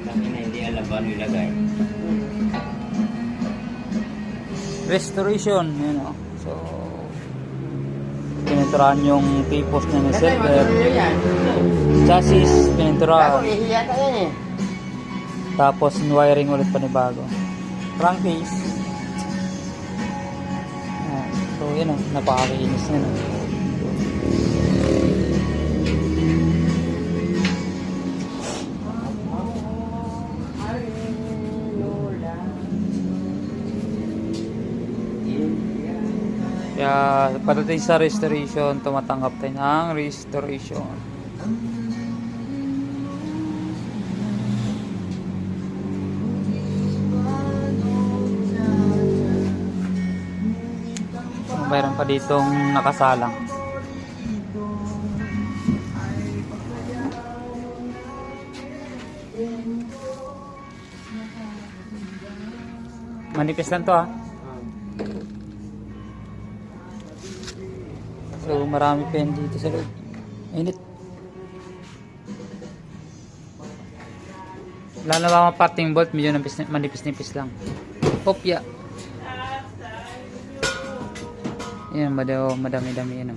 Kami na hindi alam paano ilagay. Restoration, yun o. So, pininturahan yung T-post na ng silver. Chassis, pininturahan. Tapos, wiring ulit panibago. Crankcase. Ayan. So, yun o. Napakakinis na. Kaya pagdating sa restoration, tumatanggap tayo ng restoration. Mayroon pa ditong nakasalang. Manipis lang to, ha. So marami pa yan dito sa loob. Init. Lalo ba mga parting bolt, medyo manipis-nipis lang. Popya. Yan, madami-dami yan.